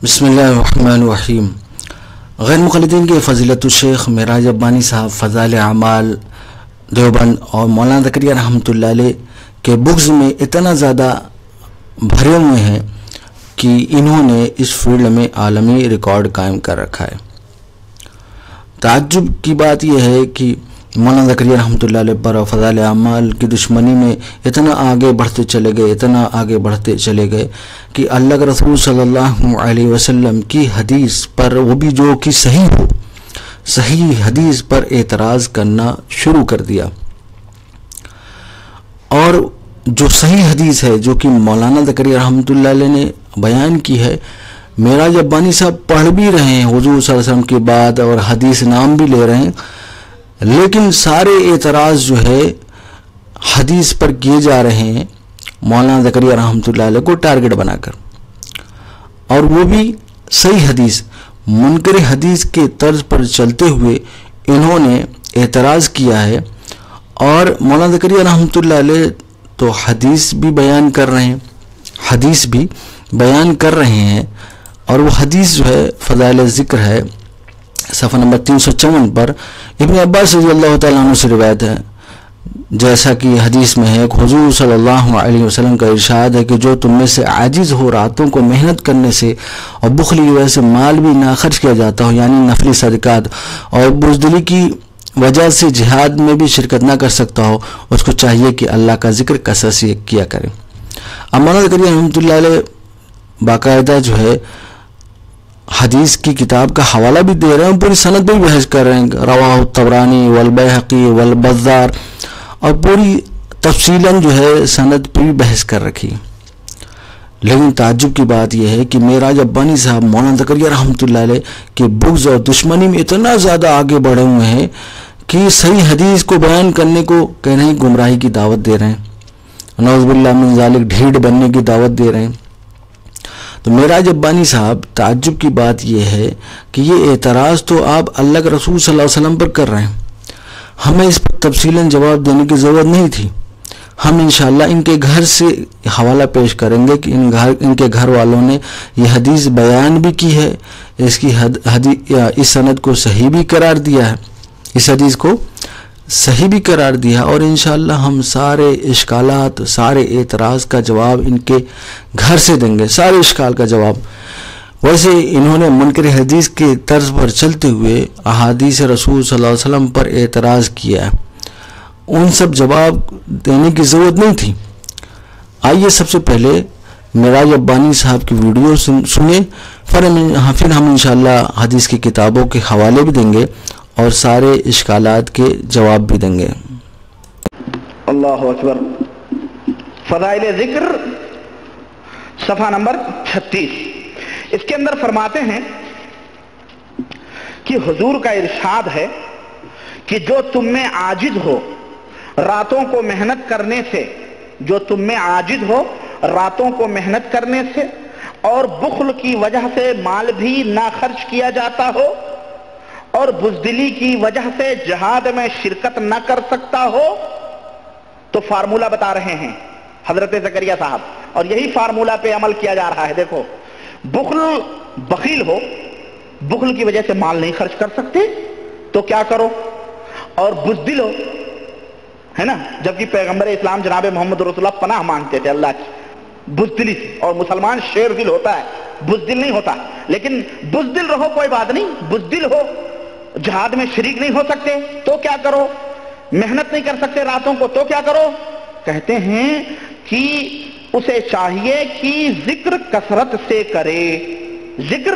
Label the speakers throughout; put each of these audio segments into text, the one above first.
Speaker 1: بسم اللہ الرحمن الرحیم۔ غیر مقلدین کے فضیلت الشیخ معراج ربانی صاحب فضائل اعمال دیوبند اور مولانا زکریا رحمۃ اللہ علیہ کے بکس میں اتنا زیادہ بھرے ہوئے ہیں کہ انہوں نے اس فیلڈ میں عالمی ریکارڈ قائم کر رکھا ہے۔ تعجب کی بات یہ ہے کہ مولانا زکریا رحمۃ اللہ علیہ پر فضائل اعمال کی دشمنی میں اتنا آگے بڑھتے چلے گئے کہ اللہ کے رسول صلی اللہ علیہ وسلم کی حدیث پر، وہ بھی جو کہ صحیح حدیث پر اعتراض کرنا شروع کر دیا۔ اور جو صحیح حدیث ہے جو کہ مولانا زکریا رحمۃ اللہ علیہ نے بیان کی ہے، معراج ربانی صاحب پڑھ بھی رہے ہیں حضور صلی اللہ علیہ وسلم کی بات اور حدیث نام بھی لے رہے ہیں، لیکن سارے اعتراض جو ہے حدیث پر کیے جا رہے ہیں مولانا زکریا رحمۃ اللہ علیہ کو ٹارگٹ بنا کر، اور وہ بھی صحیح حدیث، منکر حدیث کے طرز پر چلتے ہوئے انہوں نے اعتراض کیا ہے۔ اور مولانا زکریا رحمۃ اللہ علیہ تو حدیث بھی بیان کر رہے ہیں اور وہ حدیث جو ہے فضائل ذکر ہے، صفحہ نمبر 354 پر ابن عباس رضی اللہ تعالیٰ عنہ سے روایت ہے، جیسا کہ حدیث میں ہے کہ حضور صلی اللہ علیہ وسلم کا ارشاد ہے کہ جو تم میں سے عاجز ہو راتوں کو محنت کرنے سے اور بخل کی وجہ سے مال بھی نہ خرچ کیا جاتا ہو، یعنی نفلی صدقات، اور بزدلی کی وجہ سے جہاد میں بھی شرکت نہ کر سکتا ہو، اس کو چاہیے کہ اللہ کا ذکر کثرت سے کیا کرے۔ اب مولانا زکریا رحمۃ اللہ علیہ باقاعدہ جو ہے حدیث کی کتاب کا حوالہ بھی دے رہے ہیں، پوری سند پہ بھی بحث کر رہے ہیں، رواہ الطبرانی والبیہقی والبزار، اور پوری تفصیلاً جو ہے سند پہ بھی بحث کر رکھی۔ لیکن تعجب کی بات یہ ہے کہ معراج ربانی صاحب مولانا زکریا رحمۃ اللہ علیہ کے بغض اور دشمنی میں اتنا زیادہ آگے بڑھے ہوئے ہیں کہ صحیح حدیث کو بیان کرنے کو کہہ رہے ہیں گمراہی کی دعوت دے رہے ہیں، نعوذ باللہ من ذالک ڈھیڑ بننے کی دعوت دے رہے ہیں۔ تو معراج ربانی صاحب، تعجب کی بات یہ ہے کہ یہ اعتراض تو آپ اللہ کے رسول صلی اللہ علیہ وسلم پر کر رہے ہیں، ہمیں اس پر تفصیلاً جواب دینے کی ضرورت نہیں تھی۔ ہم انشاءاللہ ان کے گھر سے حوالہ پیش کریں گے کہ ان کے گھر والوں نے یہ حدیث بیان بھی کی ہے، اس سند کو صحیح بھی قرار دیا ہے، اس حدیث کو صحیح بھی قرار دیا، اور انشاءاللہ ہم سارے اشکالات، سارے اعتراض کا جواب ان کے گھر سے دیں گے، سارے اشکال کا جواب۔ ویسے انہوں نے منکر حدیث کے طرز پر چلتے ہوئے احادیث رسول صلی اللہ علیہ وسلم پر اعتراض کیا ہے، ان سب جواب دینے کی ضرورت نہیں تھی۔ آئیے سب سے پہلے معراج ربانی صاحب کی ویڈیو سنیں، پھر ہم انشاءاللہ حدیث کی کتابوں کے حوالے بھی دیں گے اور سارے اشکالات کے جواب بھی دیں گے۔
Speaker 2: اللہ اکبر۔ فضائل ذکر صفحہ نمبر 36، اس کے اندر فرماتے ہیں کہ حضور کا ارشاد ہے کہ جو تم میں عاجز ہو راتوں کو محنت کرنے سے، جو تم میں عاجز ہو راتوں کو محنت کرنے سے اور بخل کی وجہ سے مال بھی نہ خرچ کیا جاتا ہو اور بزدلی کی وجہ سے جہاد میں شرکت نہ کر سکتا ہو، تو فارمولہ بتا رہے ہیں حضرت زکریا صاحب، اور یہی فارمولہ پہ عمل کیا جا رہا ہے۔ دیکھو، بخیل ہو، بخل کی وجہ سے مال نہیں خرچ کر سکتے تو کیا کرو، اور بزدل ہو، ہے نا، جبکہ پیغمبر اسلام جناب محمد رسول اللہ پناہ مانگتے تھے اللہ کی بزدلی سے، اور مسلمان شیر دل ہوتا ہے، بزدل نہیں ہوتا، لیکن بزدل رہو کوئی بات نہیں، بزدل ہو، جہاد میں شریک نہیں ہو سکتے تو کیا کرو، محنت نہیں کر سکتے راتوں کو تو کیا کرو، کہتے ہیں کہ اسے چاہیے کہ ذکر کثرت سے کرے، ذکر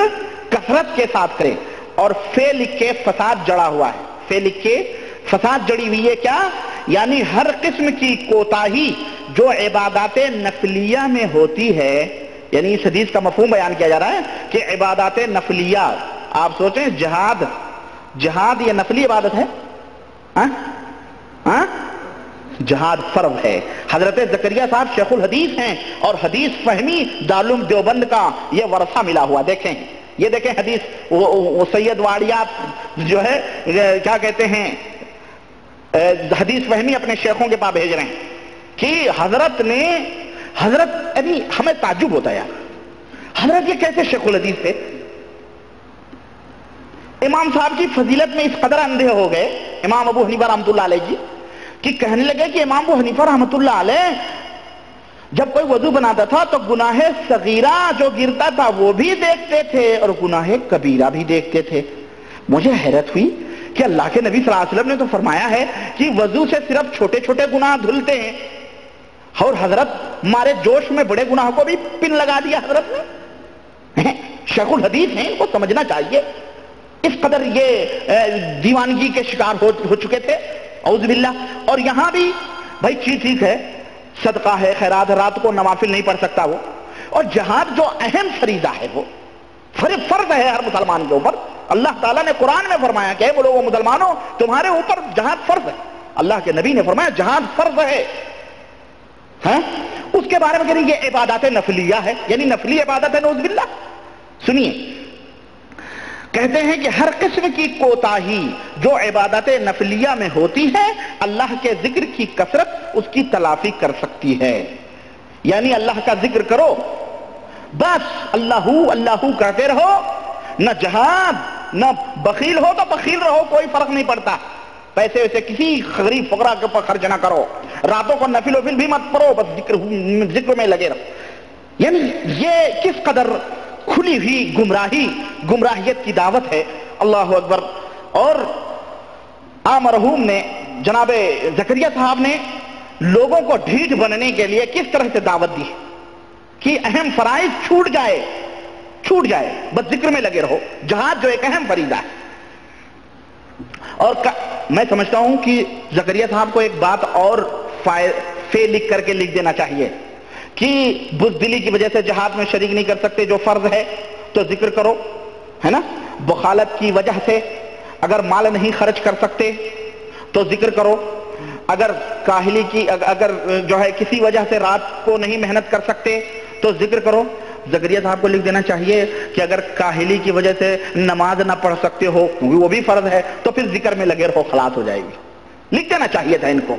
Speaker 2: کثرت کے ساتھ کرے، اور فے لکھ کے فساد جڑا ہوا ہے، فے لکھ کے فساد جڑی ہوئی ہے، کیا یعنی ہر قسم کی کوتاہی جو عبادات نفلیہ میں ہوتی ہے، یعنی اس حدیث کا مفہوم بیان کیا جا رہا ہے کہ عبادات نفلیہ، آپ سوچیں جہاد یہ نفلی عبادت ہے، جہاد فرض ہے۔ حضرت زکریا صاحب شیخ الحدیث ہیں اور حدیث فہمی دارالعلوم دیوبند کا یہ ورثہ ملا ہوا، دیکھیں یہ دیکھیں حدیث، وہ سید واڑیات جو ہے کیا کہتے ہیں حدیث فہمی اپنے شیخوں کے پاس بھیج رہے ہیں کہ حضرت ابھی ہمیں تعجب ہوتا ہے یار، حضرت یہ کیسے شیخ الحدیث تھے؟ امام صاحب کی فضیلت میں اس قدر اندھے ہو گئے امام ابو حنیفہ رحمۃ اللہ علیہ جی کہ کہنے لگے کہ امام ابو حنیفہ رحمۃ اللہ علیہ جب کوئی وضو بناتا تھا تو گناہ صغیرہ جو گرتا تھا وہ بھی دیکھتے تھے اور گناہ کبیرہ بھی دیکھتے تھے۔ مجھے حیرت ہوئی کہ اللہ کے نبی صلی اللہ علیہ وسلم نے تو فرمایا ہے کہ وضو سے صرف چھوٹے چھوٹے گناہ دھلتے ہیں، اور حضرت مارے جوش میں بڑے گناہ کو بھی پن لگا دیا حضرت نے۔ شیخ الحدیث ہیں، ان کو سمجھنا چاہیے، اس قدر یہ دیوانگی کے شکار ہو چکے تھے، اعوذ باللہ۔ اور یہاں بھی بھائی چیز ٹھیک ہے، صدقہ ہے، خیرات ہے، رات کو نوافل نہیں پڑھ سکتا وہ، اور جہاد جو اہم فریضہ ہے وہ فرض ہے ہر مسلمان کے اوپر۔ اللہ تعالیٰ نے قرآن میں فرمایا کہ اے وہ لوگوں مسلمانوں تمہارے اوپر جہاد فرض ہے، اللہ کے نبی نے فرمایا جہاد فرض ہے۔ اس کے بارے میں کہہ رہی یہ عبادات نفلیہ ہے، یعنی نفلی عبادت ہے، نعوذ باللہ۔ سنیے، کہتے ہیں کہ ہر قسم کی کوتاہی جو عبادت نفلیہ میں ہوتی ہے اللہ کے ذکر کی کثرت اس کی تلافی کر سکتی ہے۔ یعنی اللہ کا ذکر کرو، بس اللہ اللہ کہتے رہو، نہ جہاد نہ بخیل ہو تو بخیل رہو، کوئی فرق نہیں پڑتا، پیسے ویسے کسی غریب فقراء کے اوپر خرچ نہ کرو، راتوں کو نفل وفل بھی مت پڑھو، بس ذکر میں لگے رہو۔ یعنی یہ کس قدر کھلی ہوئی گمراہیت کی دعوت ہے، اللہ اکبر۔ اور عام مرحوم نے جناب زکریا صاحب نے لوگوں کو ڈھیٹ بننے کے لیے کس طرح سے دعوت دی کہ اہم فرائض چھوٹ جائے، بس ذکر میں لگے رہو، جہاد جو ایک اہم فریضہ ہے۔ اور میں سمجھتا ہوں کہ زکریا صاحب کو ایک بات اور لکھ کر کے لکھ دینا چاہیے کہ بزدلی کی وجہ سے جہاد میں شریک نہیں کر سکتے جو فرض ہے تو ذکر کرو، ہے نا۔ بخالت کی وجہ سے اگر مال نہیں خرچ کر سکتے تو ذکر کرو، اگر کاہلی کی اگر جو ہے کسی وجہ سے رات کو نہیں محنت کر سکتے تو ذکر کرو۔ زکریا صاحب کو لکھ دینا چاہیے کہ اگر کاہلی کی وجہ سے نماز نہ پڑھ سکتے ہو کیونکہ وہ بھی فرض ہے تو پھر ذکر میں لگے رہو، خلاص ہو جائے گی۔ لکھ دینا چاہیے تھا ان کو،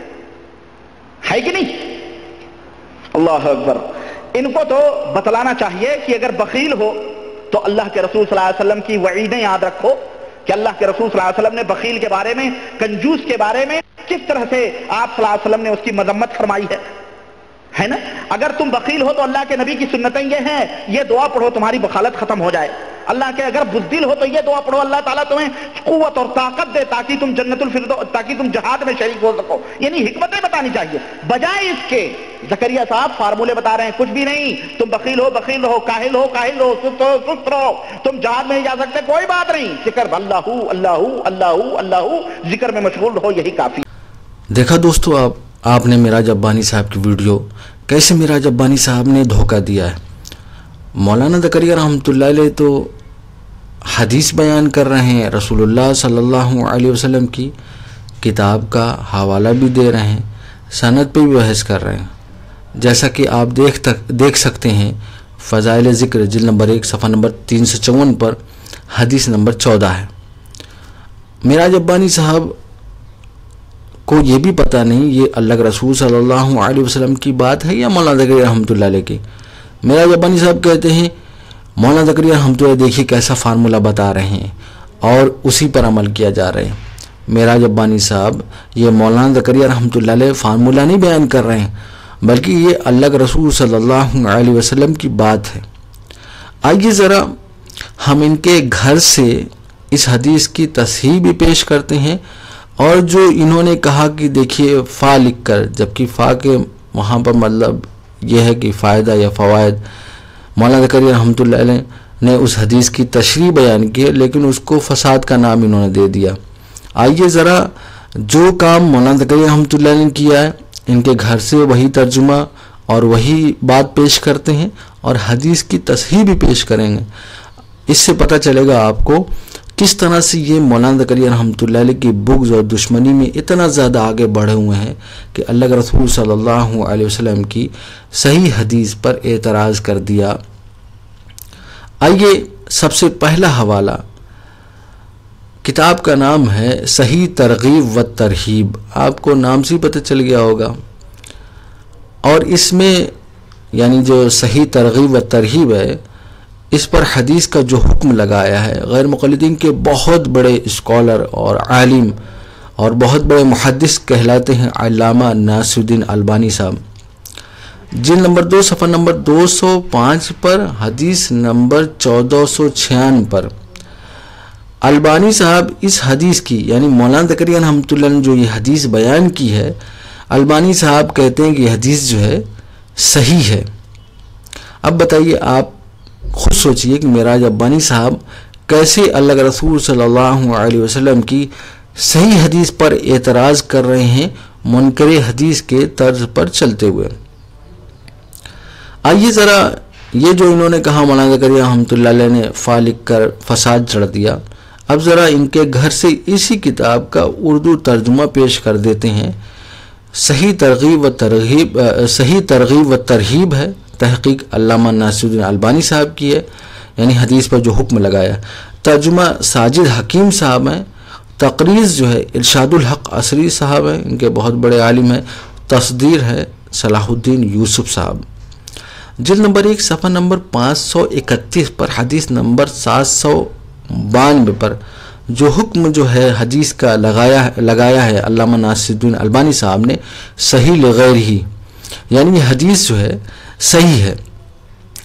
Speaker 2: ہے کہ نہیں؟ اللہ اکبر۔ ان کو تو بتلانا چاہیے کہ اگر بخیل ہو تو اللہ کے رسول صلی اللہ علیہ وسلم کی وعیدیں یاد رکھو کہ اللہ کے رسول صلی اللہ علیہ وسلم نے بخیل کے بارے میں، کنجوس کے بارے میں کس طرح سے آپ صلی اللہ علیہ وسلم نے اس کی مذمت فرمائی ہے نا۔ اگر تم بخیل ہو تو اللہ کے نبی کی سنتیں یہ ہیں، یہ دعا پڑھو تمہاری بخالت ختم ہو جائے۔ اللہ کے اگر بزدل ہو تو یہ دعا پڑھو، اللہ تعالیٰ تمہیں قوت اور طاقت دے تاکہ تم جنت الفردوس، تاکہ تم جہاد میں شریک ہو سکو۔ یعنی حکمتیں بتانی چاہیے، بجائے اس کے زکریا صاحب فارمولے بتا رہے ہیں، کچھ بھی نہیں، تم بخیل ہو بخیل رہو، کاہل ہو کاہل رہو، سست ہو سست رہو، تم جہاد میں نہیں جا سکتے، کوئی بات نہیں، ذکر اللہ اللہ اللہ اللہ، ذکر میں مشغول رہو، یہی کافی۔
Speaker 1: دیکھا دوستو، آپ نے معراج ابانی صاحب کی ویڈیو کیسے معراج ابانی صاحب نے دھوکہ دیا ہے۔ مولانا زکریا رحمۃ اللہ علیہ تو حدیث بیان کر رہے ہیں، رسول اللہ صلی اللہ علیہ وسلم کی کتاب کا حوالہ بھی دے رہے ہیں، سند پہ بھی بحث کر رہے ہیں، جیسا کہ آپ دیکھ سکتے ہیں فضائل ذکر جلد نمبر 1 صفحہ نمبر 354 پر حدیث نمبر 14 ہے۔ معراج ابانی صاحب کو یہ بھی پتہ نہیں یہ اللہ کے رسول صلی اللہ علیہ وسلم کی بات ہے یا مولانا زکریا رحمۃ اللہ علیہ کی۔ معراج ابانی صاحب کہتے ہیں مولانا زکریا رحمۃ اللہ دیکھیے کیسا فارمولہ بتا رہے ہیں اور اسی پر عمل کیا جا رہا ہے۔ معراج ابانی صاحب یہ مولانا زکریا رحمۃ اللہ علیہ فارمولہ نہیں بیان کر رہے ہیں بلکہ یہ اللہ کے رسول صلی اللہ علیہ وسلم کی بات ہے۔ آئیے ذرا ہم ان کے گھر سے اس حدیث کی تصحیح بھی پیش کرتے ہیں، اور جو انہوں نے کہا کہ دیکھیے فا لکھ کر، جبکہ فا کے وہاں پر مطلب یہ ہے کہ فائدہ یا فوائد، مولانا زکریا رحمۃ اللہ علیہ نے اس حدیث کی تشریح بیان کی ہے لیکن اس کو فساد کا نام انہوں نے دے دیا۔ آئیے ذرا جو کام مولانا زکریا رحمۃ اللہ علیہ نے کیا ہے ان کے گھر سے وہی ترجمہ اور وہی بات پیش کرتے ہیں اور حدیث کی تصحیح بھی پیش کریں گے۔ اس سے پتہ چلے گا آپ کو کس طرح سے یہ مولانا زکریا رحمۃ اللہ علیہ کی بغض اور دشمنی میں اتنا زیادہ آگے بڑھے ہوئے ہیں کہ اللہ کے رسول صلی اللہ علیہ وسلم کی صحیح حدیث پر اعتراض کر دیا۔ آئیے سب سے پہلا حوالہ، کتاب کا نام ہے صحیح ترغیب و ترہیب، آپ کو نام سے پتہ چل گیا ہوگا، اور اس میں یعنی جو صحیح ترغیب و ترہیب ہے اس پر حدیث کا جو حکم لگایا ہے، غیر مقلدین کے بہت بڑے اسکالر اور عالم اور بہت بڑے محدث کہلاتے ہیں علامہ ناصر الدین البانی صاحب، جلد نمبر 2 صفحہ نمبر 205 پر حدیث نمبر 1496 پر البانی صاحب اس حدیث کی، یعنی مولانا زکریا رحمۃ اللہ نے جو یہ حدیث بیان کی ہے، البانی صاحب کہتے ہیں کہ یہ حدیث جو ہے صحیح ہے۔ اب بتائیے، آپ خود سوچئے کہ معراج ابانی صاحب کیسے اللہ کے رسول صلی اللہ علیہ وسلم کی صحیح حدیث پر اعتراض کر رہے ہیں منکر حدیث کے طرز پر چلتے ہوئے۔ آئیے ذرا یہ جو انہوں نے کہا مولانا زکریا رحمۃ اللہ علیہ نے فالق کر فساد چڑھ دیا، اب ذرا ان کے گھر سے اسی کتاب کا اردو ترجمہ پیش کر دیتے ہیں۔ صحیح ترغیب و ترہیب ہے، تحقیق علامہ ناصر الدین البانی صاحب کی ہے، یعنی حدیث پر جو حکم لگایا۔ ترجمہ ساجد حکیم صاحب ہیں، تقریض جو ہے ارشاد الحق عصری صاحب ہیں، ان کے بہت بڑے عالم ہیں، تصدیر ہے صلاح الدین یوسف صاحب۔ جلد نمبر 1 صفحہ نمبر 531 پر حدیث نمبر 792 پر جو حکم جو ہے حدیث کا لگایا ہے علامہ ناصر الدین البانی صاحب نے، صحیح لغیر ہی، یعنی یہ حدیث جو ہے صحیح ہے۔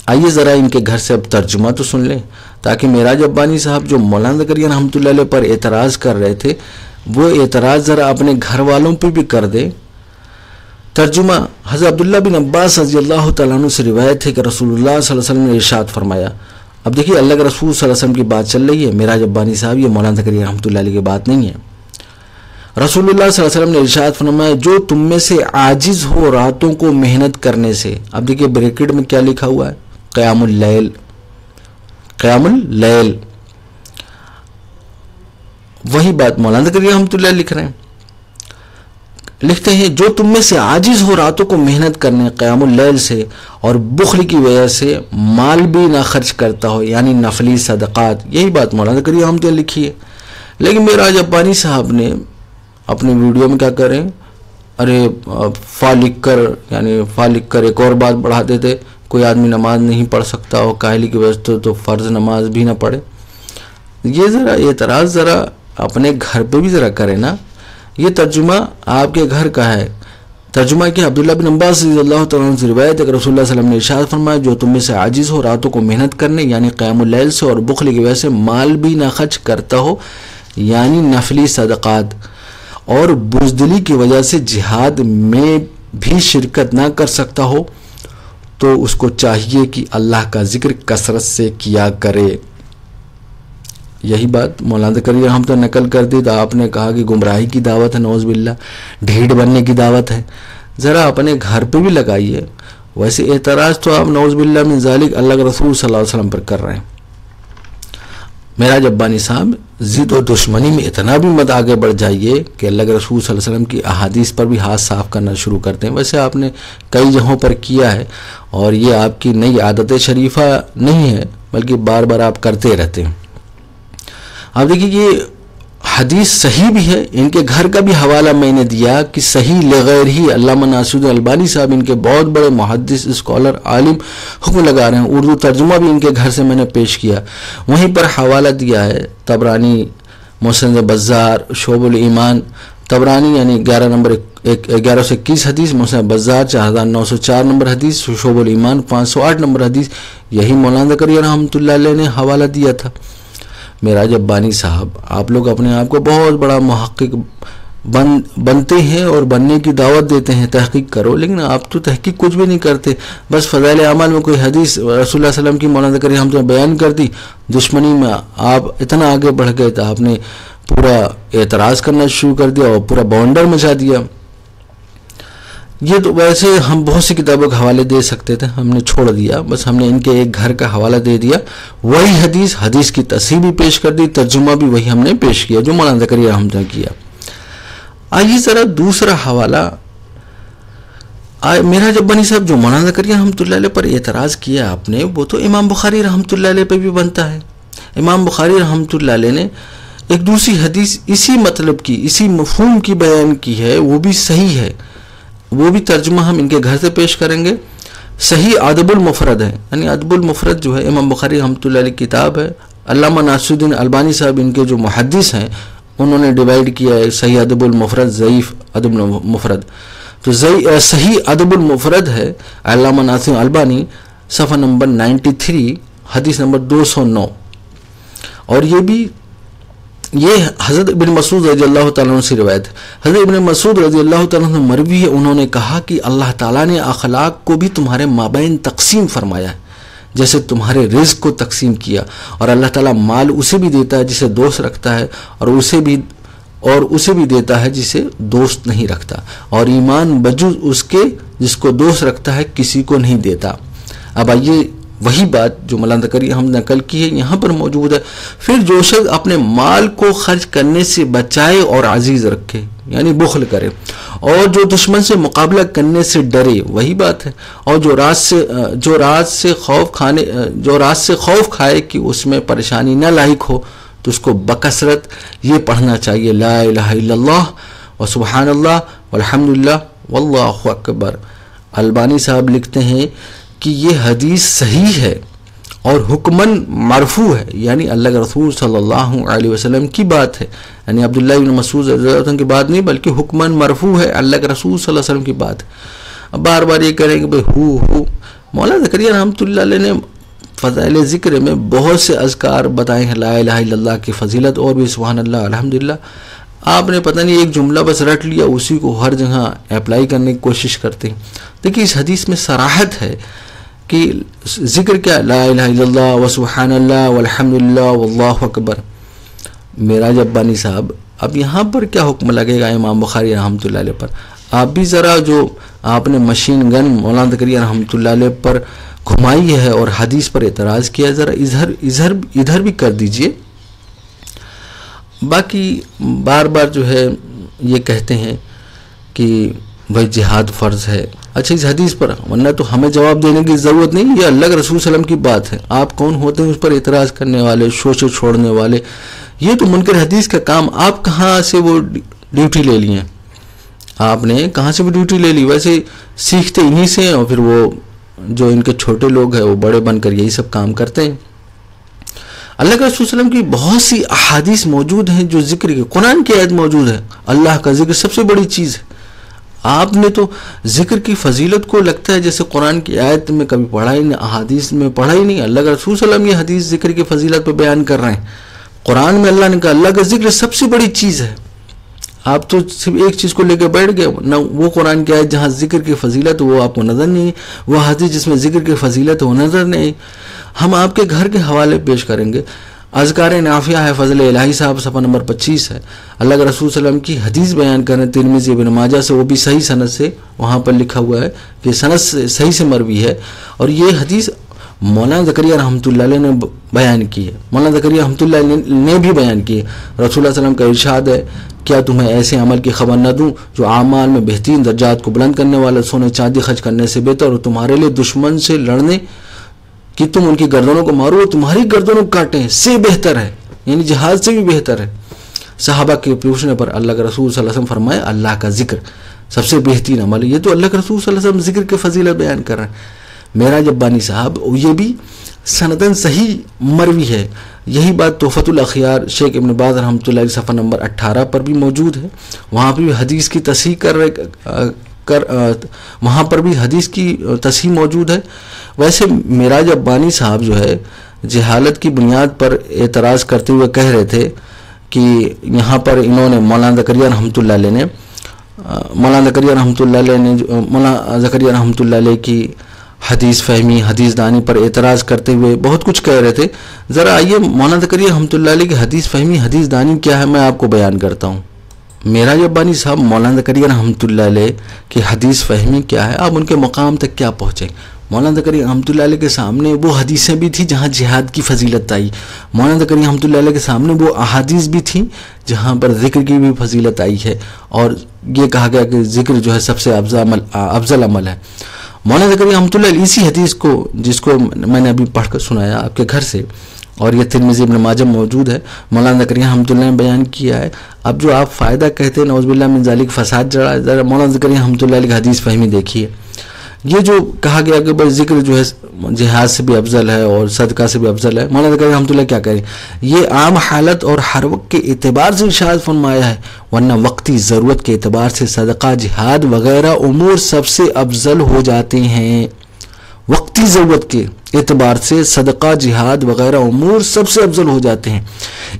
Speaker 1: آئیے ذرا ان کے گھر سے اب ترجمہ تو سن لیں، تاکہ معراج ابانی صاحب جو مولانا زکریا رحمۃ اللہ علیہ پر اعتراض کر رہے تھے، وہ اعتراض ذرا اپنے گھر والوں پہ بھی کر دیں۔ ترجمہ حضرت عبداللہ بن عباس رضی اللہ تعالیٰ عنہ سے روایت ہے کہ رسول اللہ صلی اللہ علیہ وسلم نے ارشاد فرمایا۔ اب دیکھیے، اللہ کے رسول صلی اللہ علیہ وسلم کی بات چل رہی ہے، معراج ابانی صاحب، یہ مولانا زکریا رحمۃ اللہ علیہ کی بات نہیں ہے۔ رسول اللہ صلی اللہ علیہ وسلم نے ارشاد فرمایا، جو تم میں سے عاجز ہو راتوں کو محنت کرنے سے، اب دیکھیے بریکٹ میں کیا لکھا ہوا ہے، قیام اللیل، قیام اللیل، وہی بات مولانا زکریا رحمۃ اللہ لکھ رہے ہیں، لکھتے ہیں جو تم میں سے عاجز ہو راتوں کو محنت کرنے قیام اللیل سے اور بخل کی وجہ سے مال بھی نہ خرچ کرتا ہو، یعنی نفلی صدقات، یہی بات مولانا زکریا رحمۃ اللہ لکھی ہے۔ لیکن معراج ابانی صاحب نے اپنے ویڈیو میں کیا کریں، ارے فالق کر، یعنی فالق کر ایک اور بات بڑھا دیتے، کوئی آدمی نماز نہیں پڑھ سکتا ہو کاہلی کی وجہ سے تو فرض نماز بھی نہ پڑھے۔ یہ ذرا اعتراض ذرا اپنے گھر پہ بھی ذرا کرے نا۔ یہ ترجمہ آپ کے گھر کا ہے، ترجمہ کیا عبداللہ بن عباس رضی اللہ تعالیٰ عنہ سے روایت ہے کہ رسول اللہ صلی اللہ علیہ وسلم نے ارشاد فرمایا، جو تم میں سے عاجز ہو راتوں کو محنت کرنے، یعنی قیام اللیل سے اور بخل کی وجہ سے مال بھی نہ خرچ کرتا ہو، یعنی نفلی صدقات، اور بزدلی کی وجہ سے جہاد میں بھی شرکت نہ کر سکتا ہو، تو اس کو چاہیے کہ اللہ کا ذکر کثرت سے کیا کرے۔ یہی بات مولانا زکریا رحمۃ اللہ نقل کر دی، تو آپ نے کہا کہ گمراہی کی دعوت ہے، نعوذ باللہ، ڈھیڑ بننے کی دعوت ہے۔ ذرا اپنے گھر پہ بھی لگائیے۔ ویسے اعتراض تو آپ نعوذ باللہ من ذالک اللہ کے رسول صلی اللہ علیہ وسلم پر کر رہے ہیں۔ معراج ابانی صاحب، ضد و دشمنی میں اتنا بھی مت آگے بڑھ جائیے کہ اللہ کے رسول صلی اللہ علیہ وسلم کی احادیث پر بھی ہاتھ صاف کرنا شروع کر دیں۔ ویسے آپ نے کئی جگہوں پر کیا ہے، اور یہ آپ کی نئی عادت شریفہ نہیں ہے، بلکہ بار بار آپ کرتے رہتے ہیں۔ اب دیکھیے، یہ حدیث صحیح بھی ہے، ان کے گھر کا بھی حوالہ میں نے دیا کہ صحیح لغیر ہی، علامہ ناصر الدین البانی صاحب ان کے بہت بڑے محدث، اسکالر، عالم حکم لگا رہے ہیں۔ اردو ترجمہ بھی ان کے گھر سے میں نے پیش کیا، وہیں پر حوالہ دیا ہے طبرانی، مسند بزار، شعب الایمان، طبرانی یعنی 1121 حدیث، مسند بزار 4904 نمبر حدیث، شعب الایمان 508 نمبر حدیث، یہی مولانا زکریا رحمۃ اللہ علیہ نے حوالہ دیا تھا۔ معراج ابانی صاحب، آپ لوگ اپنے آپ کو بہت بڑا محقق بنتے ہیں اور بننے کی دعوت دیتے ہیں، تحقیق کرو، لیکن آپ تو تحقیق کچھ بھی نہیں کرتے، بس فضائل اعمال میں کوئی حدیث رسول اللہ صلی اللہ علیہ وسلم کی مولانا زکریا رحمۃ اللہ بیان کر دی، دشمنی میں آپ اتنا آگے بڑھ گئے تو آپ نے پورا اعتراض کرنا شروع کر دیا اور پورا باؤنڈر مچا دیا۔ یہ تو ویسے ہم بہت سی کتابوں کے حوالے دے سکتے تھے، ہم نے چھوڑ دیا، بس ہم نے ان کے ایک گھر کا حوالہ دے دیا، وہی حدیث کی تصحیح بھی پیش کر دی، ترجمہ بھی وہی ہم نے پیش کیا جو مولانا زکریا رحمۃ اللہ کیا۔ آئیے ذرا دوسرا حوالہ، معراج ابانی صاحب جو مولانا زکریا رحمۃ اللہ علیہ پر اعتراض کیا آپ نے، وہ تو امام بخاری رحمۃ اللہ علیہ پہ بھی بنتا ہے۔ امام بخاری رحمۃ اللہ علیہ نے ایک دوسری حدیث اسی مطلب کی، اسی مفہوم کی بیان کی ہے، وہ بھی صحیح ہے، وہ بھی ترجمہ ہم ان کے گھر سے پیش کریں گے۔ صحیح ادب المفرد ہے، یعنی ادب المفرد جو ہے امام بخاری رحمۃ اللہ علیہ کی کتاب ہے. علامہ ناصر الدین البانی صاحب ان کے جو محدث ہیں انہوں نے ڈیوائیڈ کیا ہے صحیح ادب المفرد، ضعیف ادب المفرد. تو صحیح ادب المفرد ہے علامہ ناصر البانی، صفحہ نمبر 93، حدیث نمبر 209. اور یہ حضرت ابن مسعود رضی اللہ تعالیٰ عنہ سے روایت ہے. حضرت ابن مسعود رضی اللہ تعالیٰ عنہ مروی ہے، انہوں نے کہا کہ اللہ تعالیٰ نے اخلاق کو بھی تمہارے مابین تقسیم فرمایا ہے جیسے تمہارے رزق کو تقسیم کیا، اور اللہ تعالیٰ مال اسے بھی دیتا ہے جسے دوست رکھتا ہے، اور اسے بھی دیتا ہے جسے دوست نہیں رکھتا، اور ایمان بجز اس کے جس کو دوست رکھتا ہے کسی کو نہیں دیتا. اب آئیے وہی بات جو مولانا زکریا ہم نقل کی ہے یہاں پر موجود ہے. پھر جو شخص اپنے مال کو خرچ کرنے سے بچائے اور عزیز رکھے، یعنی بخل کرے، اور جو دشمن سے مقابلہ کرنے سے ڈرے، وہی بات ہے، اور جو رات سے خوف کھائے کہ اس میں پریشانی نہ لاحق ہو تو اس کو بکثرت یہ پڑھنا چاہیے، لا الہ الا اللہ و سبحان اللہ والحمد للہ واللہ اکبر. البانی صاحب لکھتے ہیں کہ یہ حدیث صحیح ہے اور حکماً مرفوع ہے، یعنی اللہ کے رسول صلی اللہ علیہ وسلم کی بات ہے، یعنی عبداللہ بن مسعود رضی اللہ عنہ کی بات نہیں بلکہ حکماً مرفوع ہے، اللہ کے رسول صلی اللہ علیہ وسلم کی بات ہے. اب بار بار یہ کہیں کہ بھئی مولانا زکریا رحمۃ اللہ علیہ نے فضائل ذکر میں بہت سے اذکار بتائے ہیں، لا الہ الا اللہ کی فضیلت، اور بھی سبحان اللہ الحمدللہ. آپ نے پتہ نہیں ایک جملہ بس رٹ لیا، اسی کو ہر جگہ اپلائی کرنے کی کوشش کرتے ہیں. دیکھیے اس حدیث میں صراحت ہے کہ ذکر کیا، لا الہ الا اللہ و سبحان اللہ والحمدللہ واللہ اکبر. معراج ابانی صاحب اب یہاں پر کیا حکم لگے گا امام بخاری رحمۃ اللہ علیہ پر؟ آپ بھی ذرا جو آپ نے مشین گن مولانا زکریا رحمۃ اللہ علیہ پر گھمائی ہے اور حدیث پر اعتراض کیا، ذرا ادھر بھی کر دیجئے. باقی بار بار جو ہے یہ کہتے ہیں کہ بھائی جہاد فرض ہے. اچھا اس حدیث پر ورنہ تو ہمیں جواب دینے کی ضرورت نہیں، یہ اللہ کے رسول صلی اللہ علیہ وسلم کی بات ہے. آپ کون ہوتے ہیں اس پر اعتراض کرنے والے، شوشے چھوڑنے والے؟ یہ تو منکر حدیث کا کام. آپ کہاں سے وہ ڈیوٹی لے لی ہیں؟ آپ نے کہاں سے وہ ڈیوٹی لے لی؟ ویسے سیکھتے انہی سے ہیں، اور پھر وہ جو ان کے چھوٹے لوگ ہیں وہ بڑے بن کر یہی سب کام کرتے ہیں. اللہ کے رسول صلی اللہ علیہ وسلم کی بہت سی احادیث موجود ہیں جو ذکر کے، قرآن کی آیت موجود ہے. اللہ کا ذکر سب سے بڑی چیز ہے. آپ نے تو ذکر کی فضیلت کو لگتا ہے جیسے قرآن کی آیت میں کبھی پڑھا ہی نہیں، احادیث میں پڑھا ہی نہیں. اللہ کے رسول صلی اللہ علیہ وسلم یہ حدیث ذکر کی فضیلت پہ بیان کر رہے ہیں. قرآن میں اللہ نے کہا اللہ کا ذکر سب سے بڑی چیز ہے. آپ تو صرف ایک چیز کو لے کے بیٹھ گئے، نہ وہ قرآن کی آیت جہاں ذکر کی فضیلت وہ آپ کو نظر نہیں، وہ حدیث جس میں ذکر کی فضیلت وہ نظر نہیں. ہم آپ کے گھر کے حوالے پیش کریں گے. اذکار نافعہ ہے، فضل الہی صاحب صفحہ نمبر 25 ہے. اللہ کے رسول صلی اللہ علیہ وسلم کی حدیث بیان کریں ترمذی ابن ماجہ سے، وہ بھی صحیح سند سے وہاں پر لکھا ہوا ہے کہ سند صحیح سے مروی ہے. اور یہ حدیث مولانا زکریا رحمۃ اللہ علیہ نے بیان کی ہے، مولانا زکریا رحمۃ اللہ علیہ نے بھی بیان کی ہے. رسول اللہ صلی اللہ علیہ وسلم کا ارشاد ہے، کیا تمہیں ایسے عمل کی خبر نہ دوں جو اعمال میں بہترین درجات کو بلند کرنے والا، سونے چاندی خرچ کرنے سے بہتر، اور تمہارے لیے دشمن سے لڑنے کہ تم ان کی گردنوں کو مارو اور تمہاری گردنوں کو کاٹیں سے بہتر ہے، یعنی جہاد سے بھی بہتر ہے. صحابہ کے پوچھنے پر اللہ کے رسول صلی اللہ علیہ وسلم فرمائے اللہ کا ذکر سب سے بہترین عمل ہے. یہ تو اللہ کے رسول صلی اللہ علیہ وسلم ذکر کے فضیلت بیان کر رہے ہیں. معراج ابانی صاحب یہ بھی سندن صحیح مروی ہے. یہی بات تحفۃ الاخیار شیخ ابن باز رحمۃ اللہ علیہ صفحہ نمبر 18 پر بھی موجود ہے. وہاں پہ بھی حدیث کی تصحیح وہاں پر بھی حدیث کی تصحیح موجود ہے. ویسے معراج ابانی صاحب جو ہے جہالت کی بنیاد پر اعتراض کرتے ہوئے کہہ رہے تھے کہ یہاں پر انہوں نے مولانا زکریا رحمۃ اللہ علیہ کی حدیث فہمی، حدیث دانی پر اعتراض کرتے ہوئے بہت کچھ کہہ رہے تھے. ذرا آئیے مولانا زکریا رحمۃ اللہ علیہ کی حدیث فہمی، حدیث دانی کیا ہے میں آپ کو بیان کرتا ہوں. معراج ابانی صاحب مولانا زکریا رحمۃ اللہ علیہ کی حدیث فہمی کیا ہے، آپ ان کے مقام تک کیا پہنچے. مولانا زکریا رحمۃ اللہ علیہ کے سامنے وہ حدیثیں بھی تھیں جہاں جہاد کی فضیلت آئی. مولانا زکریا رحمۃ اللہ علیہ کے سامنے وہ احادیث بھی تھیں جہاں پر ذکر کی بھی فضیلت آئی ہے، اور یہ کہا گیا کہ ذکر جو ہے سب سے افضل عمل ہے. مولانا زکریا رحمۃ اللہ علیہ اسی حدیث کو جس کو میں نے ابھی پڑھ کر سنایا آپ کے گھر سے، اور یہ ترمذی ابن ماجہ موجود ہے، مولانا زکریا رحمۃ اللہ نے بیان کیا ہے. اب جو آپ فائدہ کہتے ہیں نعوذ باللہ من ذالک فساد جڑا، ذرا مولانا زکریا رحمۃ اللہ علیہ کی حدیث فہمی دیکھیے. یہ جو کہا گیا کہ بھائی ذکر جو ہے جہاد سے بھی افضل ہے اور صدقہ سے بھی افضل ہے، مولانا زکریا رحمۃ اللہ کیا کہیں، یہ عام حالت اور ہر وقت کے اعتبار سے ارشاد فرمایا ہے، ورنہ وقتی ضرورت کے اعتبار سے صدقہ، جہاد وغیرہ امور سب سے افضل ہو جاتے ہیں۔ وقتی ضرورت کے اعتبار سے صدقہ، جہاد وغیرہ امور سب سے افضل ہو جاتے ہیں۔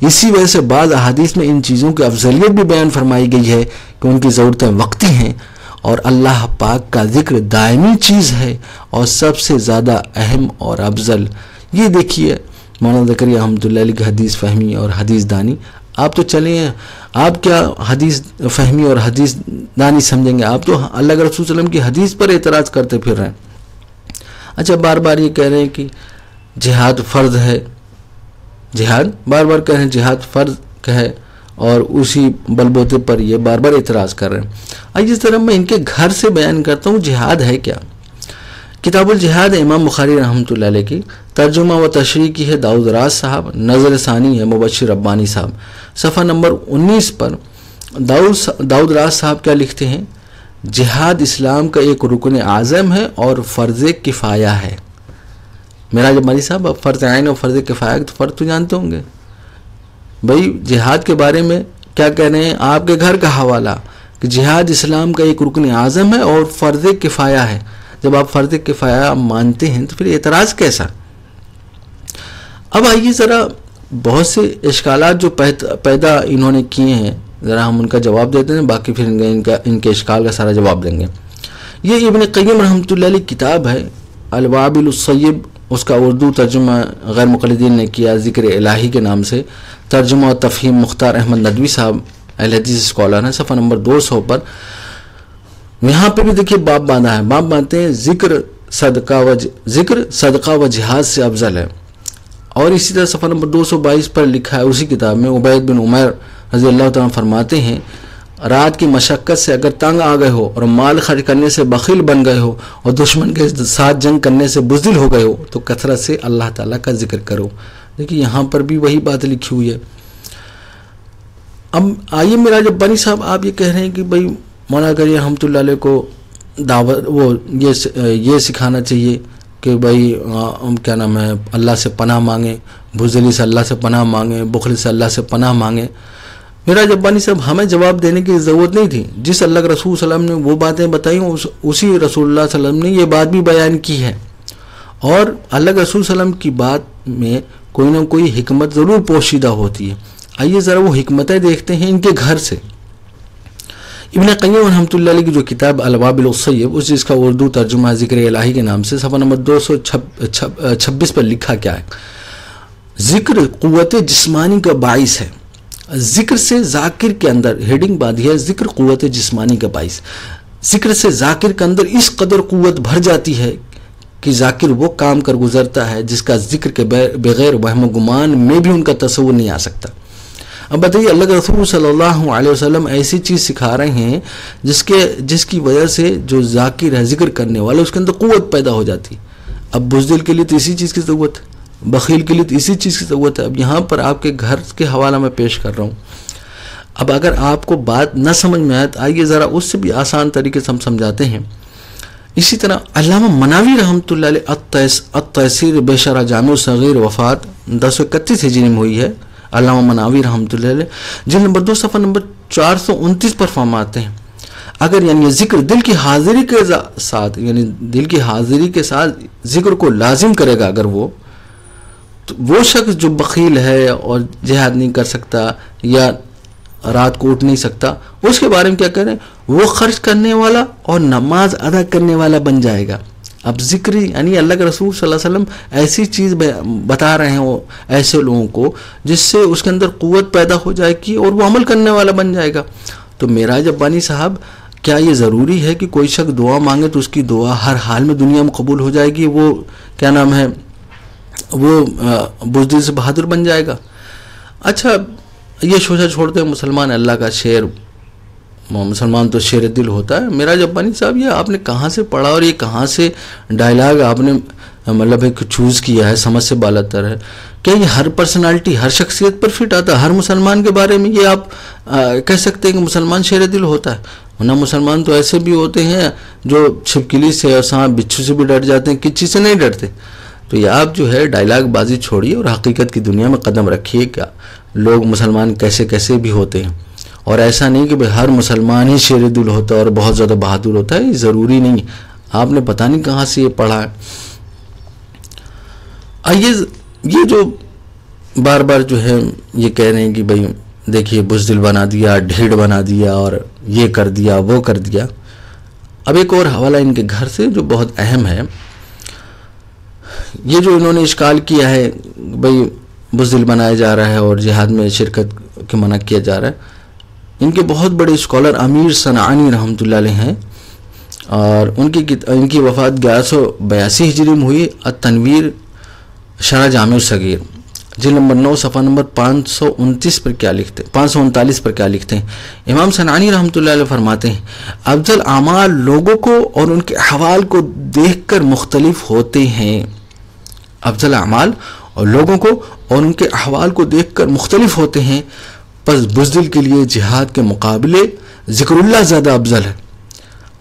Speaker 1: اسی وجہ سے بعض احادیث میں ان چیزوں کی افضلیت بھی بیان فرمائی گئی ہے کہ ان کی ضرورتیں وقتی ہیں، اور اللہ پاک کا ذکر دائمی چیز ہے اور سب سے زیادہ اہم اور افضل۔ یہ دیکھیے مولانا زکریا رحمۃ اللہ علیہ کی حدیث فہمی اور حدیث دانی۔ آپ تو چلیں، آپ کیا حدیث فہمی اور حدیث دانی سمجھیں گے؟ آپ تو اللہ کے رسول صلی اللہ علیہ وسلم کی حدیث پر اعتراض کرتے پھر رہے ہیں۔ اچھا، بار بار یہ کہہ رہے ہیں کہ جہاد فرض ہے، جہاد بار بار کہہ رہے ہیں جہاد فرض ہے، اور اسی بلبوتے پر یہ بار بار اعتراض کر رہے ہیں۔ جس طرح میں ان کے گھر سے بیان کرتا ہوں جہاد ہے کیا۔ کتاب الجہاد امام بخاری رحمۃ اللہ علیہ کی، ترجمہ و تشریح کی ہے داؤد راز صاحب، نظر ثانی ہے مبشر ربانی صاحب۔ صفحہ نمبر 19 پر داؤد راز صاحب کیا لکھتے ہیں، جہاد اسلام کا ایک رکن اعظم ہے اور فرض کفایہ ہے۔ میرا جب مری صاحب، اب فرض عین اور فرض کفایہ تو فرق تو جانتے ہوں گے بھائی۔ جہاد کے بارے میں کیا کہہ رہے ہیں، آپ کے گھر کا حوالہ کہ جہاد اسلام کا ایک رکن اعظم ہے اور فرض کفایہ ہے۔ جب آپ فرض کفایہ مانتے ہیں تو پھر اعتراض کیسا؟ اب آئیے ذرا بہت سے اشکالات جو پیدا انہوں نے کیے ہیں، ذرا ہم ان کا جواب دیتے ہیں، باقی پھر ان کے اشکال کا سارا جواب دیں گے۔ یہ ابن قیم رحمۃ اللہ علیہ کتاب ہے الوابل الصیب، اس کا اردو ترجمہ غیر مقلدین نے کیا ذکر الہی کے نام سے، ترجمہ و تفہیم مختار احمد ندوی صاحب اہل حدیث اسکالر ہیں، صفحہ نمبر 200 پر۔ یہاں پہ بھی دیکھیے باب باندھا ہے، باب باندھتے ہیں ذکر صدقہ و جہاد سے افضل ہے۔ اور اسی طرح صفحہ نمبر 222 پر لکھا ہے اسی کتاب میں، عبید بن عمیر رضی اللہ تعالیٰ فرماتے ہیں، رات کی مشقت سے اگر تنگ آ گئے ہو اور مال خرچ کرنے سے بخیل بن گئے ہو اور دشمن کے ساتھ جنگ کرنے سے بزدل ہو گئے ہو تو کثرت سے اللہ تعالیٰ کا ذکر کرو۔ دیکھیے یہاں پر بھی وہی بات لکھی ہوئی ہے۔ اب آئیے میرا جب بانی صاحب آپ یہ کہہ رہے ہیں کہ بھائی مولانا زکریا رحمۃ اللہ علیہ کو دعوت یہ سکھانا چاہیے کہ بھائی کیا نام ہے، اللہ سے پناہ مانگیں، بزدلی سے اللہ سے پناہ مانگیں، بخل سے اللہ سے پناہ مانگیں۔ میرا جب بانی صاحب ہمیں جواب دینے کی ضرورت نہیں تھی، جس اللہ کے رسول صلی اللہ علیہ وسلم نے وہ باتیں بتائیں اسی رسول اللہ صلی اللہ علیہ وسلم نے یہ بات بھی بیان کی ہے، اور اللہ کے رسول صلی اللہ علیہ وسلم کی بات میں کوئی نہ کوئی حکمت ضرور پوشیدہ ہوتی ہے۔ آئیے ذرا وہ حکمتیں دیکھتے ہیں ان کے گھر سے۔ ابن قیم رحمۃ اللہ علیہ کی جو کتاب الوابل الصیب، اس جس کا اردو ترجمہ ذکر الہی کے نام سے، صفحہ نمبر 226 پر لکھا کیا ہے، ذکر قوت جسمانی کا باعث ہے۔ ذکر سے ذاکر کے اندر ہیڈنگ باندھی ہے، ذکر قوت جسمانی کا باعث، ذکر سے ذاکر کے اندر اس قدر قوت بھر جاتی ہے کہ ذاکر وہ کام کر گزرتا ہے جس کا ذکر کے بغیر وہم و گمان میں بھی ان کا تصور نہیں آ سکتا۔ اب بتائیے اللہ کے رسول صلی اللہ علیہ وسلم ایسی چیز سکھا رہے ہیں جس کی وجہ سے جو ذاکر ہے، ذکر کرنے والا، اس کے اندر قوت پیدا ہو جاتی۔ اب بزدل کے لیے تو اسی چیز کی ضرورت ہے، بخیل کے لیے تو اسی چیز کی ضرورت ہے۔ اب یہاں پر آپ کے گھر کے حوالہ میں پیش کر رہا ہوں۔ اب اگر آپ کو بات نہ سمجھ میں آئے تو آئیے ذرا اس سے بھی آسان طریقے سے ہم سمجھاتے ہیں۔ اسی طرح علامہ مناوی رحمۃ اللہ علیہ التیسیر بشرح جامع الصغیر وفات 1031 ہجری میں ہوئی ہے، علامہ مناوی رحمۃ اللہ علیہ جلد نمبر 2 صفحہ نمبر 429 پر فرماتے ہیں، اگر یعنی ذکر دل کی حاضری کے ساتھ، یعنی دل کی حاضری کے ساتھ ذکر کو لازم کرے گا، اگر وہ شخص جو بخیل ہے اور جہاد نہیں کر سکتا یا رات کو اٹھ نہیں سکتا، اس کے بارے میں کیا کہہ رہے ہیں، وہ خرچ کرنے والا اور نماز ادا کرنے والا بن جائے گا۔ اب ذکر یعنی اللہ کے رسول صلی اللہ علیہ وسلم ایسی چیز بتا رہے ہیں وہ ایسے لوگوں کو جس سے اس کے اندر قوت پیدا ہو جائے گی اور وہ عمل کرنے والا بن جائے گا۔ تو معراج ربانی صاحب، کیا یہ ضروری ہے کہ کوئی شخص دعا مانگے تو اس کی دعا ہر حال میں دنیا میں قبول ہو جائے گی، وہ کیا نام ہے، وہ بزدل سے بہادر بن جائے گا؟ اچھا یہ شوشہ چھوڑتے ہیں، مسلمان اللہ کا شیر، مسلمان تو شیر دل ہوتا ہے۔ میرا جب بانی صاحب یہ آپ نے کہاں سے پڑھا اور یہ کہاں سے ڈائلاگ آپ نے مطلب ہے کہ چوز کیا ہے، سمجھ سے بالا تر ہے. کیا یہ ہر پرسنالٹی، ہر شخصیت پر فٹ آتا ہے؟ ہر مسلمان کے بارے میں یہ آپ کہہ سکتے ہیں کہ مسلمان شیر دل ہوتا ہے؟ ورنہ مسلمان تو ایسے بھی ہوتے ہیں جو چھپکلی سے اور سانپ بچھو سے بھی ڈر جاتے ہیں، کسی سے نہیں ڈرتے. تو یہ آپ جو ہے ڈائلاگ بازی چھوڑیے اور حقیقت کی دنیا میں قدم رکھیے. کیا لوگ مسلمان کیسے کیسے بھی ہوتے ہیں، اور ایسا نہیں کہ ہر مسلمان ہی شیر دل ہوتا ہے اور بہت زیادہ بہادر ہوتا ہے، یہ ضروری نہیں. آپ نے پتہ نہیں کہاں سے یہ پڑھا ہے. آئیے یہ جو بار بار جو ہے یہ کہہ رہے ہیں کہ بھئی دیکھیے بزدل بنا دیا، ڈھیڑ بنا دیا، اور یہ کر دیا وہ کر دیا. اب ایک اور حوالہ ان کے گھر سے جو بہت اہم ہے. یہ جو انہوں نے اشکال کیا ہے بھئی بزدل بنایا جا رہا ہے اور جہاد میں شرکت کے منع کیا جا رہا ہے. ان کے بہت بڑے اسکالر امیر صنعانی رحمۃ اللہ علیہ ہیں، اور ان کی وفات 1182 ہجری میں ہوئی. التنویر شرح جامع الصغیر جلد نمبر 9 صفحہ نمبر 539 پر کیا لکھتے ہیں. امام صنعانی رحمۃ اللہ علیہ فرماتے ہیں افضل اعمال لوگوں کو اور ان کے احوال کو دیکھ کر مختلف ہوتے ہیں. افضل اعمال اور لوگوں کو اور ان کے احوال کو دیکھ کر مختلف ہوتے ہیں، پس بزدل کے لیے جہاد کے مقابلے ذکر اللہ زیادہ افضل ہے.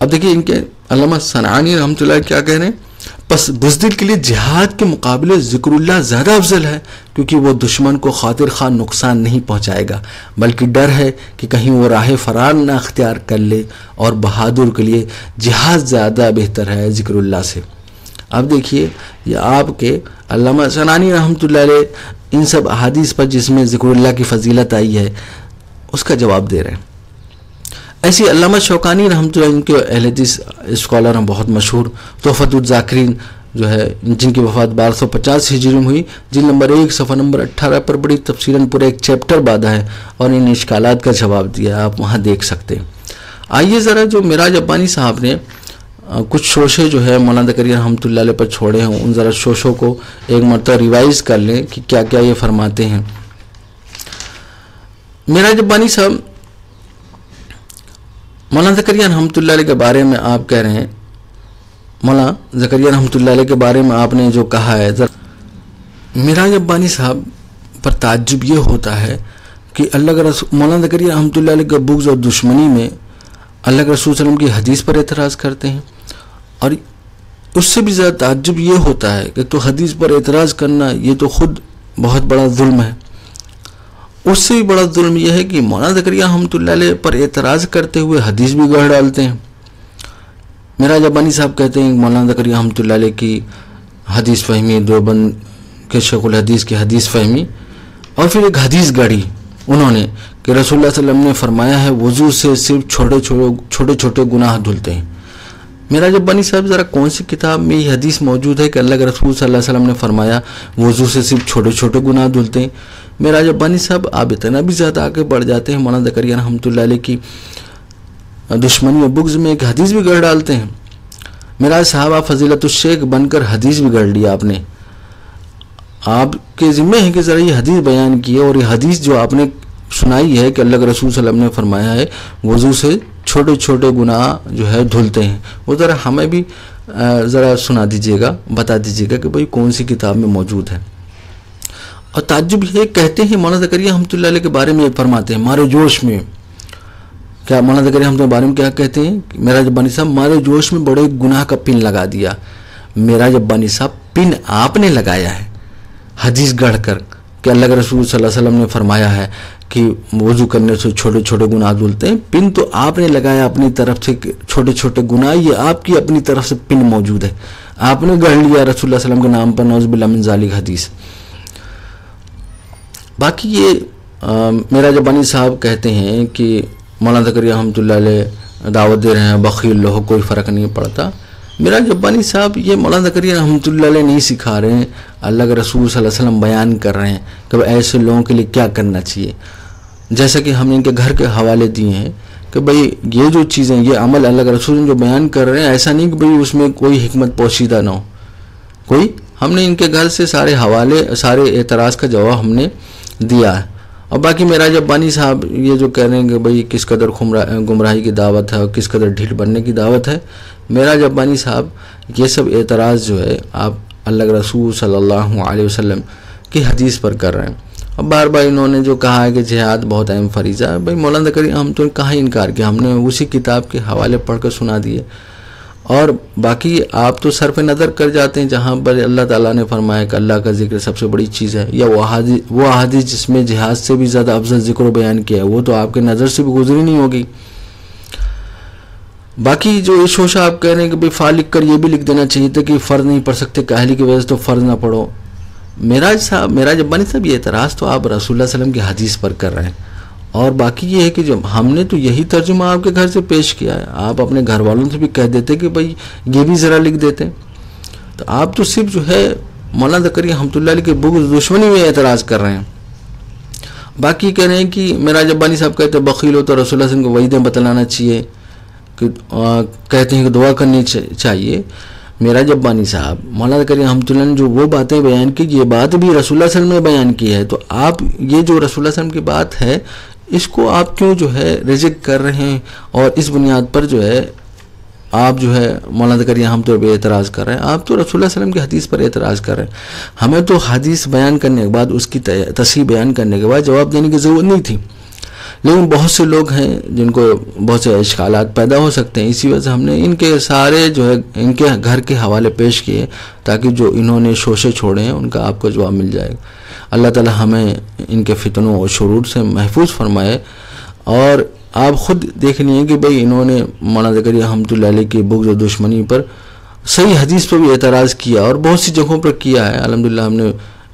Speaker 1: اب دیکھیے ان کے علامہ صنعانی رحمۃ اللہ کیا کہہ رہے ہیں، پس بزدل کے لیے جہاد کے مقابلے ذکر اللہ زیادہ افضل ہے، کیونکہ وہ دشمن کو خاطر خواہ نقصان نہیں پہنچائے گا، بلکہ ڈر ہے کہ کہیں وہ راہ فرار نہ اختیار کر لے، اور بہادر کے لیے جہاد زیادہ بہتر ہے ذکر اللہ سے. اب دیکھیے یہ آپ کے علامہ صنعانی رحمۃ اللہ علیہ ان سب احادیث پر جس میں ذکر اللہ کی فضیلت آئی ہے اس کا جواب دے رہے ہیں. ایسی علامہ شوکانی رحمۃ اللہ، ان کے اہل حدیث اسکالر ہیں بہت مشہور، تحفۃ الذاکرین جو ہے جن کی وفات 1250 ہجری میں ہوئی، جلد نمبر 1 صفحہ نمبر 18 پر بڑی تفصیلاً پورا ایک چیپٹر باندھا ہے اور ان اشکالات کا جواب دیا ہے، آپ وہاں دیکھ سکتے ہیں. آئیے ذرا جو معراج ابانی صاحب نے کچھ شوشے جو ہے مولانا زکریا رحمۃ اللہ علیہ پر چھوڑے ہیں، ان ذرا شوشوں کو ایک مرتبہ ریوائز کر لیں کہ کیا کیا یہ فرماتے ہیں. معراج ابانی صاحب مولانا زکریا رحمۃ اللہ علیہ کے بارے میں آپ کہہ رہے ہیں، مولانا زکریا رحمۃ اللہ علیہ کے بارے میں آپ نے جو کہا ہے، معراج ابانی صاحب پر تعجب یہ ہوتا ہے کہ اللہ کے رسول مولانا زکریا رحمۃ اللہ علیہ کے بغض اور دشمنی میں اللہ کے رسول صلی اللہ علیہ وسلم کی حدیث پر اعتراض کرتے ہیں. اور اس سے بھی زیادہ تعجب یہ ہوتا ہے کہ تو حدیث پر اعتراض کرنا یہ تو خود بہت بڑا ظلم ہے. اس سے بھی بڑا ظلم یہ ہے کہ مولانا زکریا رحمۃ اللہ علیہ پر اعتراض کرتے ہوئے حدیث بھی گڑھ ڈالتے ہیں. معراج ابانی صاحب کہتے ہیں کہ مولانا زکریا رحمۃ اللہ علیہ کی حدیث فہمی، دیوبند کے شیخ الحدیث کی حدیث فہمی، اور پھر ایک حدیث گڑھی انہوں نے کہ رسول اللہ صلی اللہ علیہ وسلم نے فرمایا ہے وضو سے صرف چھوٹے چھوٹے گناہ دھلتے ہیں. معراج ابانی صاحب ذرا کون سی کتاب میں یہ حدیث موجود ہے کہ اللہ کے رسول صلی اللہ علیہ وسلم نے فرمایا وضو سے صرف چھوٹے چھوٹے گناہ دھلتے ہیں؟ معراج ابانی صاحب آپ اتنا بھی زیادہ آگے بڑھ جاتے ہیں، مولانا زکریا رحمۃ اللہ علیہ کی دشمنی و بغض میں ایک حدیث بھی گڑھ ڈالتے ہیں. معراج صاحب آپ فضیلت الشیخ بن کر حدیث بھی گڑھ لیا آپ نے. آپ کے ذمہ ہے کہ ذرا یہ حدیث بیان کی ہے، اور یہ حدیث جو آپ نے سنائی ہے کہ اللہ کے رسول صلی اللہ علیہ وسلم نے فرمایا ہے وضو سے چھوٹے چھوٹے گناہ جو ہے دھلتے ہیں، وہ ذرا ہمیں بھی ذرا سنا دیجیے گا، بتا دیجیے گا کہ بھئی کون سی کتاب میں موجود ہے. اور تعجب یہ کہتے ہیں مولانا زکریا رحمۃ اللہ علیہ کے بارے میں فرماتے ہیں مارے جوش میں، کیا مولانا زکریا رحمۃ اللہ کے بارے میں کیا کہتے ہیں؟ معراج ابانی صاحب مارے جوش میں بڑے گناہ کا پن لگا دیا. معراج ابانی صاحب پن آپ نے لگایا ہے حدیث گڑھ کر کہ اللہ کے رسول صلی اللہ علیہ وسلم نے فرمایا ہے کہ وضو کرنے سے چھوٹے چھوٹے گناہ دھلتے ہیں. پن تو آپ نے لگایا اپنی طرف سے، چھوٹے چھوٹے گناہ یہ آپ کی اپنی طرف سے پن موجود ہے، آپ نے گڑھ لیا رسول اللہ صلی اللہ علیہ وسلم کے نام پر، نعوذ باللہ من ذالک حدیث. باقی یہ معراج ابانی صاحب کہتے ہیں کہ مولانا زکریا رحمۃ اللہ علیہ دعوت دے رہے ہیں بخیل لوگ کوئی فرق نہیں پڑتا. معراج ابانی صاحب یہ مولانا زکریا رحمۃ اللہ علیہ نہیں سکھا رہے ہیں، اللہ کے رسول صلی اللہ علیہ وسلم بیان کر رہے ہیں کہ ایسے لوگوں کے لیے کیا کرنا چاہیے. جیسا کہ ہم نے ان کے گھر کے حوالے دیے ہیں کہ بھئی یہ جو چیزیں، یہ عمل اللہ کے رسول جو بیان کر رہے ہیں، ایسا نہیں کہ بھئی اس میں کوئی حکمت پوشیدہ نہ ہو کوئی. ہم نے ان کے گھر سے سارے حوالے، سارے اعتراض کا جواب ہم نے دیا ہے. اور باقی معراج ابانی صاحب یہ جو کہہ رہے ہیں کہ بھئی کس قدر گمراہی کی دعوت ہے اور کس قدر ڈھیل بننے کی دعوت ہے، معراج ابانی صاحب یہ سب اعتراض جو ہے آپ اللہ کے رسول صلی اللہ علیہ وسلم کی حدیث پر کر رہے ہیں. اب بار بار انہوں نے جو کہا ہے کہ جہاد بہت اہم فریضہ ہے، بھائی مولانا زکریا ہم تو کہاں انکار کیا، ہم نے اسی کتاب کے حوالے پڑھ کر سنا دیے. اور باقی آپ تو صرف نظر کر جاتے ہیں جہاں پر اللہ تعالیٰ نے فرمایا کہ اللہ کا ذکر سب سے بڑی چیز ہے، یا وہ احادیث جس میں جہاد سے بھی زیادہ افضل ذکر و بیان کیا ہے، وہ تو آپ کے نظر سے بھی گزری نہیں ہوگی. باقی جو یہ شوشہ آپ کہہ رہے ہیں کہ بھائی فا لکھ کر یہ بھی لکھ دینا چاہیے تھا کہ فرض نہیں پڑھ سکتے کاہلی کی وجہ سے تو فرض نہ پڑھو. معراج ابانی صاحب یہ اعتراض تو آپ رسول اللہ صلی اللہ علیہ وسلم کی حدیث پر کر رہے ہیں. اور باقی یہ ہے کہ جب ہم نے تو یہی ترجمہ آپ کے گھر سے پیش کیا ہے، آپ اپنے گھر والوں سے بھی کہہ دیتے کہ بھائی یہ بھی ذرا لکھ دیتے. تو آپ تو صرف جو ہے مولانا زکریا رحمۃ اللہ علیہ کے بغض دشمنی میں اعتراض کر رہے ہیں. باقی کہہ رہے ہیں کہ معراج ابانی صاحب کہتے ہیں بخیل ہو تو رسول اللہ صلی اللہ علیہ وسلم کو وعیدیں بتلانا چاہیے، کہ کہتے ہیں کہ دعا کرنی چاہیے. معراج ابانی صاحب مولانا زکریا رحمۃ اللہ نے جو وہ باتیں بیان کی، یہ بات بھی رسول اللہ صلی اللہ علیہ وسلم نے بیان کی ہے. تو آپ یہ جو رسول اللہ صلی اللہ علیہ وسلم کی بات ہے اس کو آپ کیوں جو ہے ریجیکٹ کر رہے ہیں، اور اس بنیاد پر جو ہے آپ جو ہے مولانا زکریا رحمۃ اللہ پہ اعتراض کر رہے ہیں. آپ تو رسول اللہ صلی اللہ علیہ وسلم کی حدیث پر اعتراض کر رہے ہیں. ہمیں تو حدیث بیان کرنے کے بعد اس کی تصحیح بیان کرنے کے بعد جواب دینے کی ضرورت نہیں تھی، لیکن بہت سے لوگ ہیں جن کو بہت سے اشکالات پیدا ہو سکتے ہیں. اسی وجہ سے ہم نے ان کے سارے جو ہے ان کے گھر کے حوالے پیش کیے تاکہ جو انہوں نے شوشے چھوڑے ہیں ان کا آپ کو جواب مل جائے. اللہ تعالی ہمیں ان کے فتنوں اور شرور سے محفوظ فرمائے. اور آپ خود دیکھ لیے کہ بھئی انہوں نے مولانا زکریا رحمۃ اللہ علیہ کی بغض و دشمنی پر صحیح حدیث پر بھی اعتراض کیا، اور بہت سی جگہوں پر کیا ہے. الحمدللہ ہم نے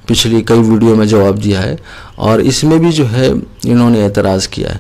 Speaker 1: پچھلی کئی ویڈیو میں جواب دیا ہے، اور اس میں بھی جو ہے انہوں نے اعتراض کیا ہے.